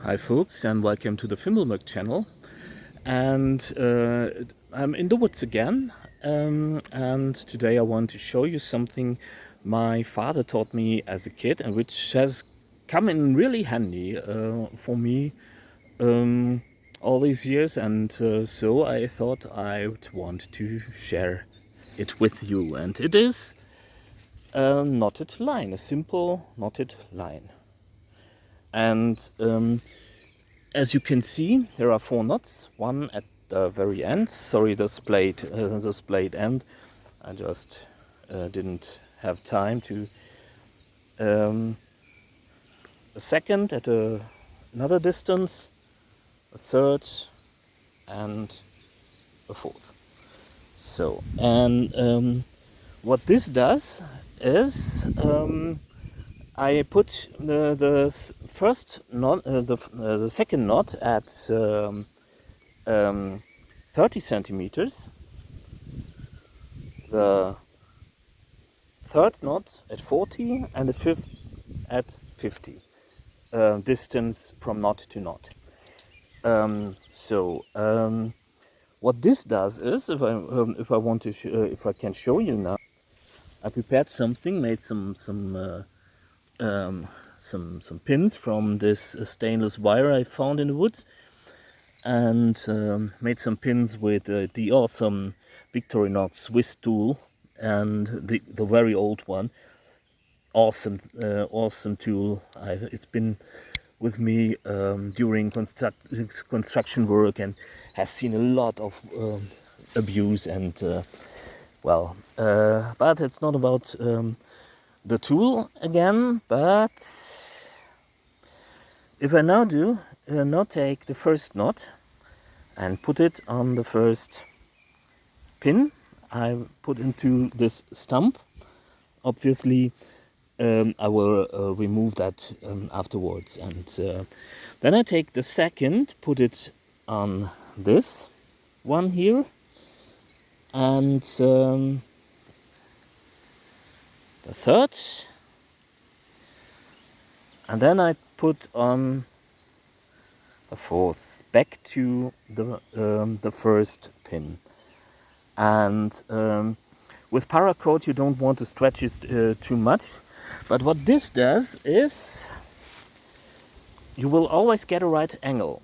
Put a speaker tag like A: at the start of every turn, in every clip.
A: Hi folks, and welcome to the Fimblemerk channel. And I'm in the woods again, and today I want to show you something my father taught me as a kid, and which has come in really handy for me all these years. And so I thought I would want to share it with you. And it is a knotted line, a simple knotted line. And as you can see, there are 4 knots, one at the very end. Sorry, the splayed end. I just didn't have time to. A second at another distance, a third, and a fourth. So, and what this does is I put the first knot, the second knot at 30 centimeters, the third knot at 40, and the fifth at 50 distance from knot to knot. What this does is, if I want to, if I can show you now, I prepared something, made some pins from this stainless wire I found in the woods, and made some pins with the awesome Victorinox Swiss tool and the very old one. Awesome tool. It's been with me during construction work and has seen a lot of abuse and but it's not about the tool again. But if I now take the first knot and put it on the first pin I put into this stump. Obviously I will remove that afterwards, and then I take the second, put it on this one here, and the third, and then I put on the fourth, back to the first pin. And with paracord you don't want to stretch it too much, but what this does is you will always get a right angle.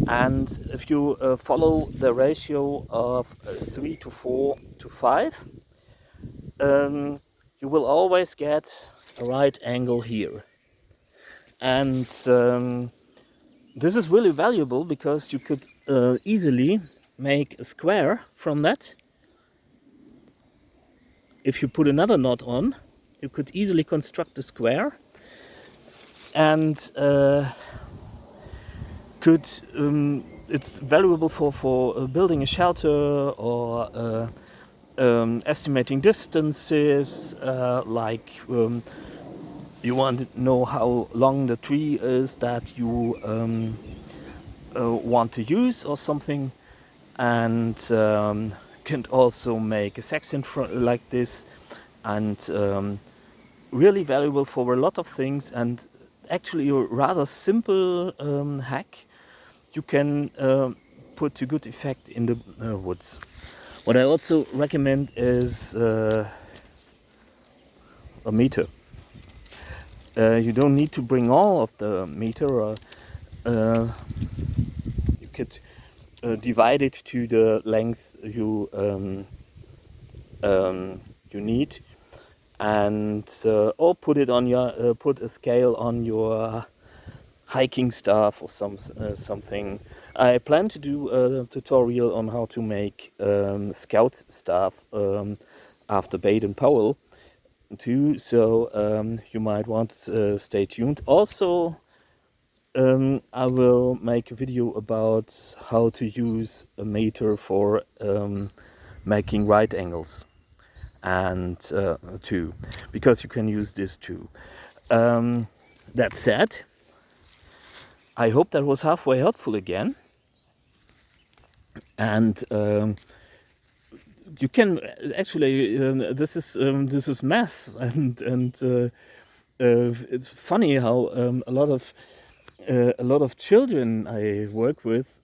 A: And if you follow the ratio of 3 to 4 to 5, you will always get a right angle here. And this is really valuable because you could easily make a square from that. If you put another knot on, you could easily construct a square, and it's valuable for building a shelter or estimating distances, like you want to know how long the tree is that you want to use or something, and can also make a section like this, and really valuable for a lot of things, and actually a rather simple hack you can put to good effect in the woods. What I also recommend is a meter. You don't need to bring all of the meter, or you could divide it to the length you need, and or put it on your put a scale on your hiking stuff or something. I plan to do a tutorial on how to make scout stuff after Baden-Powell too, so you might want to stay tuned. Also, I will make a video about how to use a meter for making right angles, and too, because you can use this too. That said, I hope that was halfway helpful again, and you can actually this is math, and it's funny how a lot of a lot of children I work with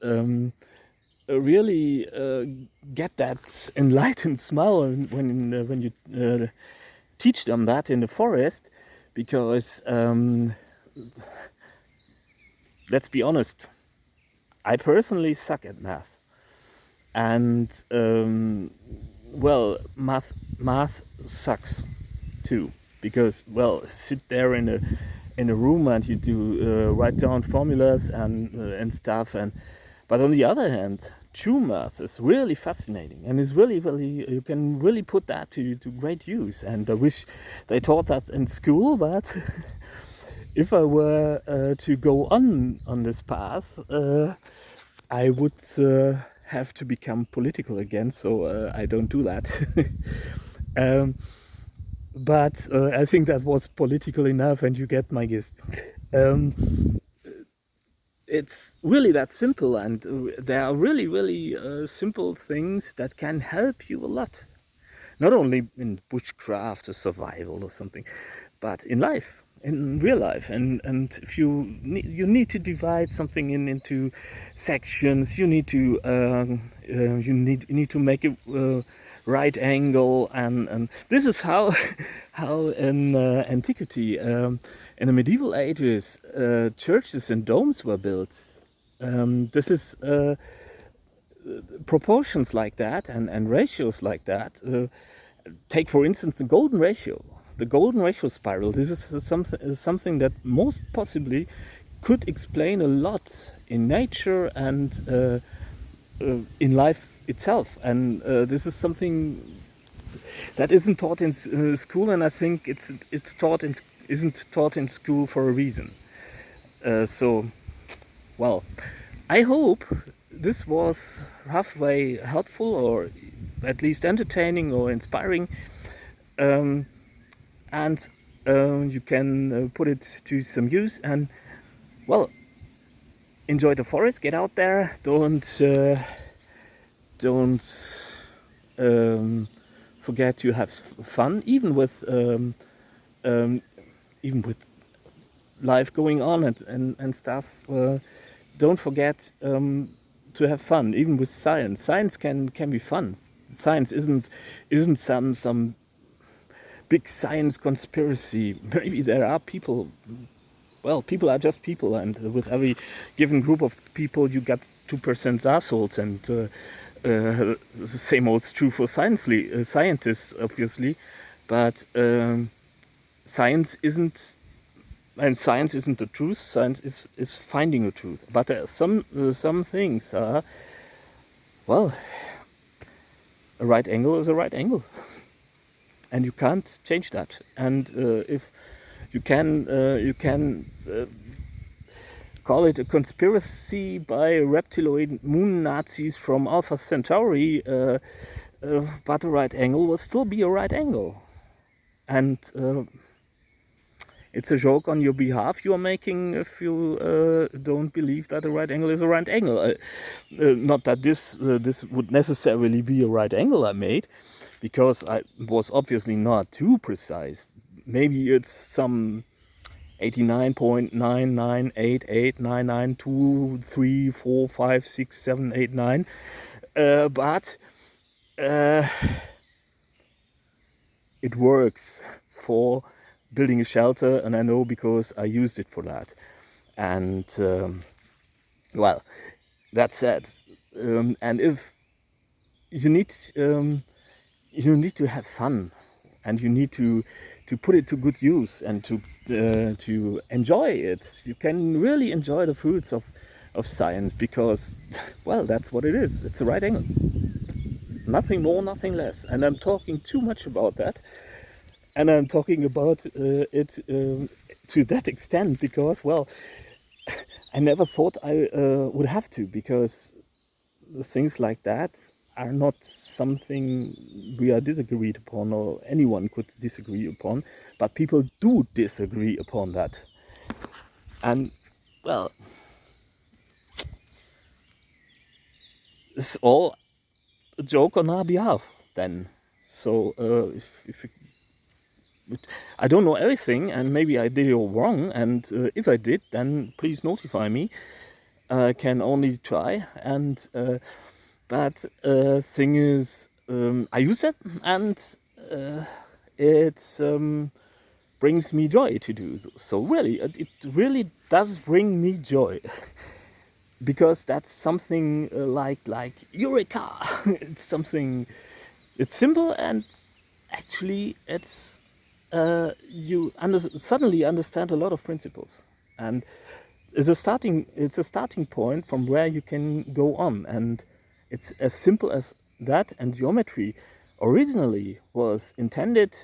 A: really get that enlightened smile when you teach them that in the forest, because let's be honest, I personally suck at math, and well, math sucks too, because well, sit there in a room and you do write down formulas and stuff, and but on the other hand, true math is really fascinating and is really you can really put that to great use. And I wish they taught that in school, but if I were to go on this path, I would have to become political again, so I don't do that. um, but I think that was political enough, and you get my gist. Um, it's really that simple, and there are really simple things that can help you a lot. Not only in bushcraft or survival or something, but in life, in real life. And if you need to divide something into sections, you need to you need to make a right angle, and this is how how in antiquity, in the medieval ages, churches and domes were built. This is proportions like that and ratios like that. Take for instance the golden ratio spiral. This is something that most possibly could explain a lot in nature and in life itself. And this is something that isn't taught in school, and I think it's taught in isn't taught in school for a reason. So, well, I hope this was halfway helpful, or at least entertaining or inspiring, and you can put it to some use. And well, enjoy the forest. Get out there. Don't forget to have fun, even with life going on and stuff. Don't forget to have fun, even with science. Science can be fun. Science isn't some big science conspiracy. Maybe there are people. Well, people are just people, and with every given group of people, you got 2% assholes, and the same holds true for scientists, obviously. But science isn't. And science isn't the truth. Science is finding the truth. But some things are, well, a right angle is a right angle, and you can't change that. And if you can call it a conspiracy by reptiloid moon Nazis from Alpha Centauri, but a right angle will still be a right angle, and it's a joke on your behalf you're making if you don't believe that a right angle is a right angle. Not that this would necessarily be a right angle I made, because I was obviously not too precise. Maybe it's some 89.9988992345678 but it works for building a shelter, and I know because I used it for that. And well, that said, and if you need to have fun, and you need to put it to good use, and to enjoy it, you can really enjoy the fruits of science, because well, that's what it is. It's a right angle, nothing more, nothing less. And I'm talking too much about that. And I'm talking about it to that extent because, well, I never thought I would have to, because things like that are not something we are disagreed upon, or anyone could disagree upon, but people do disagree upon that. And, well, it's all a joke on our behalf then. So if you I don't know everything, and maybe I did it all wrong. And if I did, then please notify me. I can only try. And but thing is, I use it, and it brings me joy to do so. So really, it really does bring me joy. Because that's something like eureka. It's something. It's simple, and actually, it's you suddenly understand a lot of principles, and it's a starting point from where you can go on, and it's as simple as that. And geometry originally was intended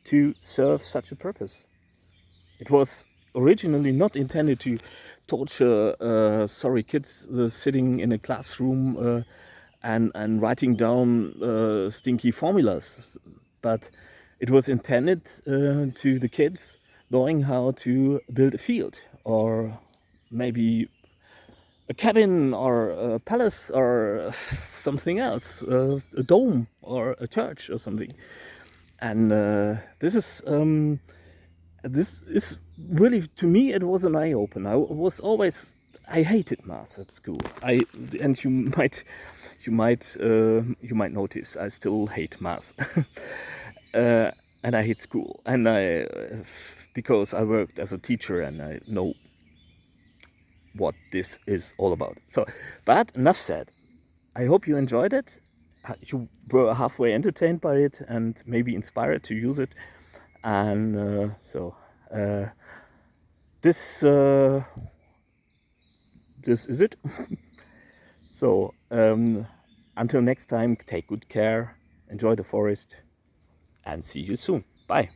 A: to serve such a purpose. It was originally not intended to torture sorry kids sitting in a classroom and writing down stinky formulas, but it was intended to the kids knowing how to build a field, or maybe a cabin, or a palace, or something else, a dome or a church or something. And this is really, to me, it was an eye opener. I hated math at school. And you might notice I still hate math. And I hate school, and because I worked as a teacher and I know what this is all about. So, but enough said. I hope you enjoyed it. You were halfway entertained by it and maybe inspired to use it. And this is it. So until next time, take good care, enjoy the forest, and see you soon. Bye.